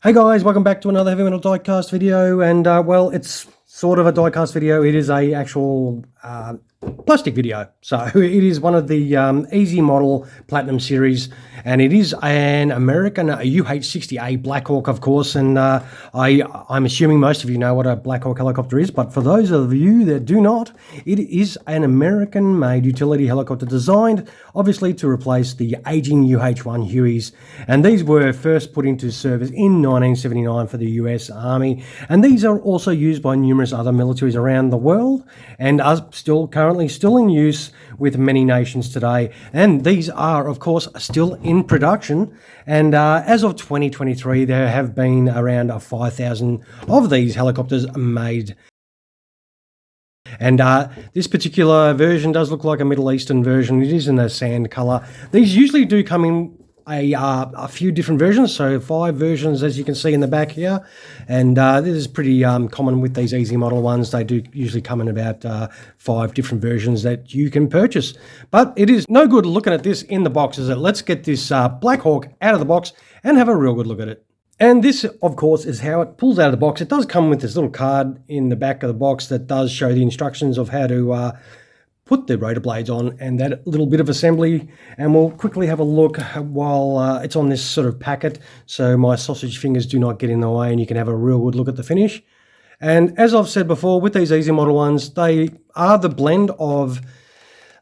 Hey guys, welcome back to another Heavy Metal Diecast video, and well, it's sort of a diecast video. It is a actual plastic video, so it is one of the Easy Model Platinum series, and it is an American UH-60A Black Hawk, of course, and I'm assuming most of you know what a Black Hawk helicopter is, but for those of you that do not, it is an American-made utility helicopter designed, obviously, to replace the aging UH-1 Hueys, and these were first put into service in 1979 for the US Army, and these are also used by numerous other militaries around the world, and are currently still in use with many nations today. And these are, of course, still in production. And as of 2023, there have been around 5,000 of these helicopters made. And this particular version does look like a Middle Eastern version. It is in a sand color. These usually do come in a few different versions, so 5 versions, as you can see in the back here, and this is pretty common with these Easy Model ones. They do usually come in about 5 different versions that you can purchase, but it is no good looking at this in the box, is it? Let's get this Black Hawk out of the box and have a real good look at it. And this, of course, is how it pulls out of the box. It does come with this little card in the back of the box that does show the instructions of how to put the rotor blades on and that little bit of assembly, and we'll quickly have a look while it's on this sort of packet, so my sausage fingers do not get in the way and you can have a real good look at the finish. And as I've said before, with these Easy Model ones, they are the blend of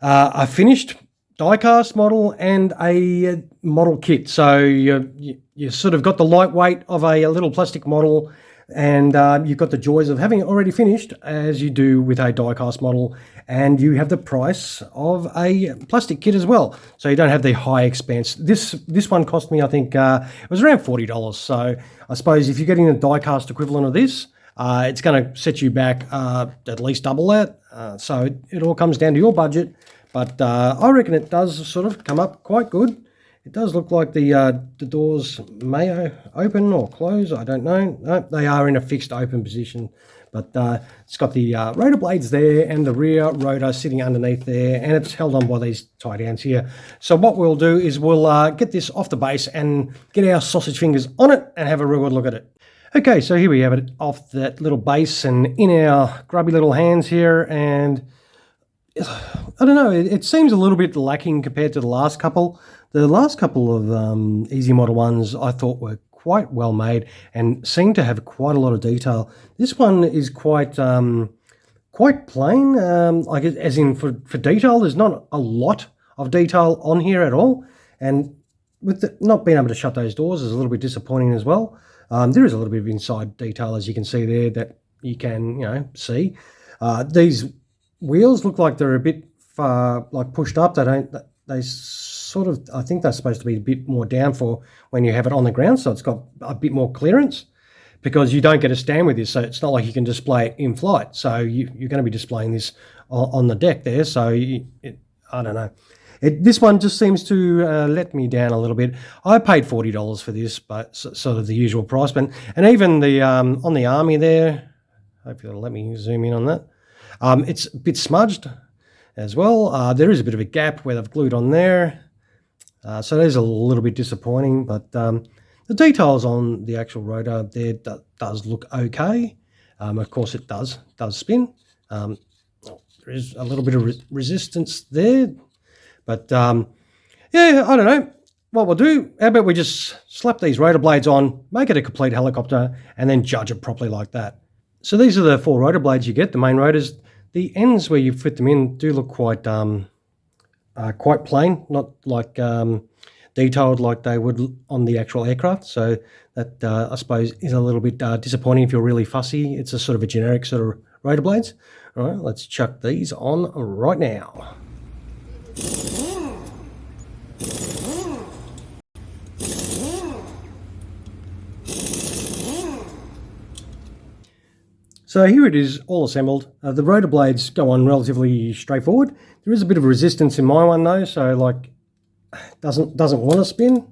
a finished die-cast model and a model kit. So you sort of got the lightweight of a little plastic model, and you've got the joys of having it already finished, as you do with a die-cast model, and you have the price of a plastic kit as well, so you don't have the high expense. This one cost me, I think, it was around $40, so I suppose if you're getting the die-cast equivalent of this, it's going to set you back at least double that, so it all comes down to your budget, but I reckon it does sort of come up quite good. It does look like the doors may open or close. I don't know. No, they are in a fixed open position. But it's got the rotor blades there and the rear rotor sitting underneath there. And it's held on by these tie downs here. So what we'll do is we'll get this off the base and get our sausage fingers on it and have a real good look at it. Okay, so here we have it off that little base and in our grubby little hands here. And I don't know, it seems a little bit lacking compared to the last couple. The last couple of Easy Model ones I thought were quite well made and seem to have quite a lot of detail. This one is quite plain, like as in for detail. There's not a lot of detail on here at all, and with not being able to shut those doors is a little bit disappointing as well. There is a little bit of inside detail, as you can see there, that you can see. These wheels look like they're a bit like pushed up. They sort of, I think they're supposed to be a bit more down for when you have it on the ground, so it's got a bit more clearance, because you don't get a stand with this, so it's not like you can display it in flight. So you're going to be displaying this on the deck there, so I don't know. This one just seems to let me down a little bit. I paid $40 for this, but sort of the usual price. And even the on the Army there, hopefully it'll let me zoom in on that. It's a bit smudged as well. There is a bit of a gap where they've glued on there. So that is a little bit disappointing, but the details on the actual rotor there does look okay. Of course it does spin. There is a little bit of resistance there, but yeah, I don't know. What we'll do, how about we just slap these rotor blades on, make it a complete helicopter, and then judge it properly like that. So these are the 4 rotor blades you get, the main rotors. The ends where you fit them in do look quite plain, not like detailed like they would on the actual aircraft. So that I suppose is a little bit disappointing if you're really fussy. It's a sort of a generic sort of rotor blades. All right, let's chuck these on right now. So here it is, all assembled. The rotor blades go on relatively straightforward. There is a bit of resistance in my one though, so like doesn't want to spin,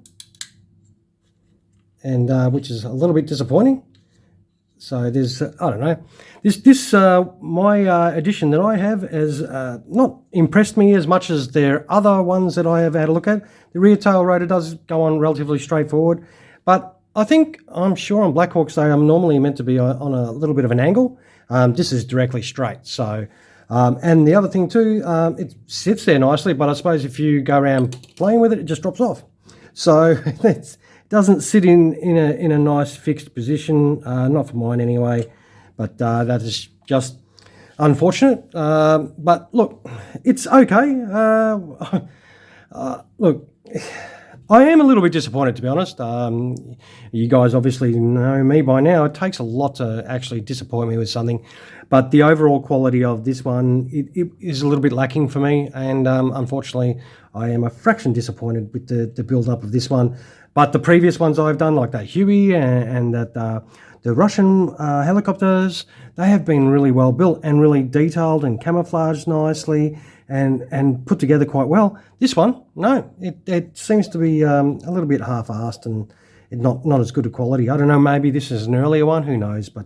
and which is a little bit disappointing. So there's I don't know. This my edition that I have has not impressed me as much as their other ones that I have had a look at. The rear tail rotor does go on relatively straightforward, but I think, I'm sure on Black Hawks, they are normally meant to be on a little bit of an angle. This is directly straight. So, and the other thing too, it sits there nicely, but I suppose if you go around playing with it, it just drops off. So it doesn't sit in a nice fixed position, not for mine anyway, but that is just unfortunate. But look, it's okay. Look, I am a little bit disappointed, to be honest. You guys obviously know me by now. It takes a lot to actually disappoint me with something. But the overall quality of this one, it is a little bit lacking for me. And unfortunately, I am a fraction disappointed with the build-up of this one. But the previous ones I've done, like that Huey and that the Russian helicopters, they have been really well built and really detailed and camouflaged nicely and put together quite well. This one, no, it seems to be a little bit half-assed and not as good a quality. I don't know, maybe this is an earlier one, who knows, but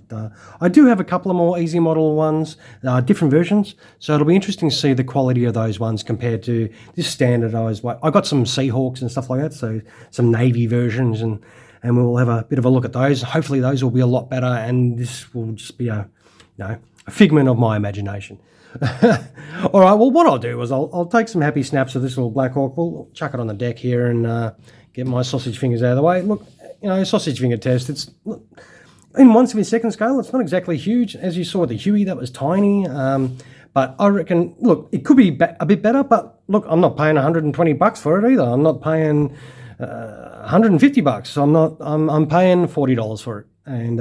I do have a couple of more easy model ones, different versions, so it'll be interesting to see the quality of those ones compared to this standardized one. I got some Seahawks and stuff like that, so some Navy versions, and we'll have a bit of a look at those. Hopefully those will be a lot better, and this will just be a figment of my imagination. All right, well, what I'll do is I'll take some happy snaps of this little Black Hawk. We'll chuck it on the deck here and get my sausage fingers out of the way. Look, sausage finger test. It's in 1/72 scale. It's not exactly huge. As you saw the Huey, that was tiny. But I reckon, look, it could be a bit better. But look, I'm not paying $120 for it either. I'm not paying $150. I'm paying $40 for it. And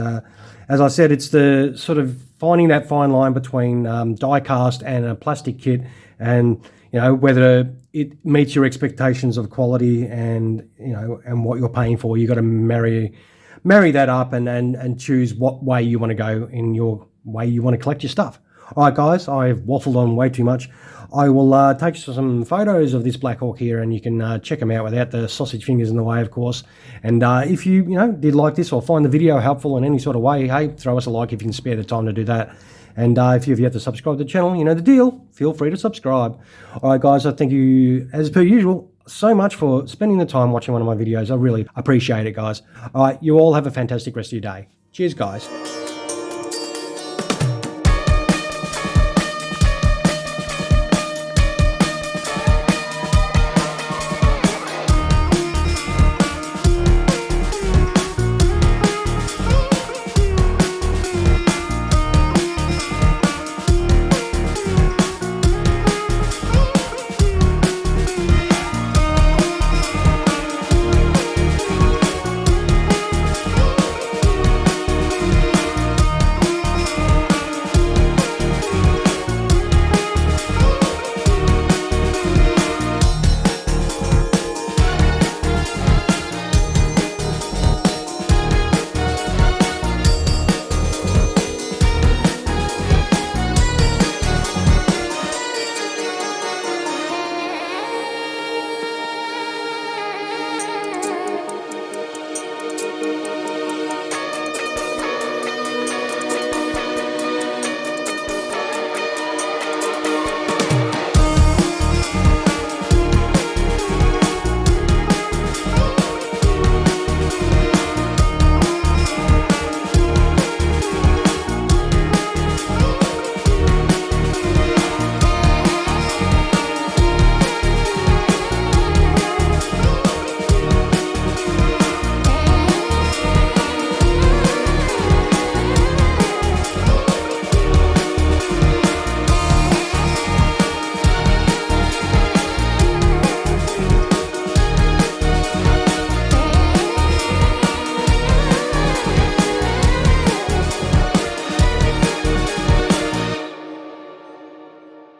as I said, it's the sort of finding that fine line between die cast and a plastic kit, and whether it meets your expectations of quality and and what you're paying for. You got to marry that up and choose what way you want to go in your way you want to collect your stuff. All right, guys, I've waffled on way too much. I will take some photos of this Black Hawk here, and you can check them out without the sausage fingers in the way, of course. And if you did like this or find the video helpful in any sort of way, hey, throw us a like if you can spare the time to do that. And if you've yet to subscribe to the channel, you know the deal. Feel free to subscribe. All right, guys, I thank you, as per usual, so much for spending the time watching one of my videos. I really appreciate it, guys. All right, you all have a fantastic rest of your day. Cheers, guys.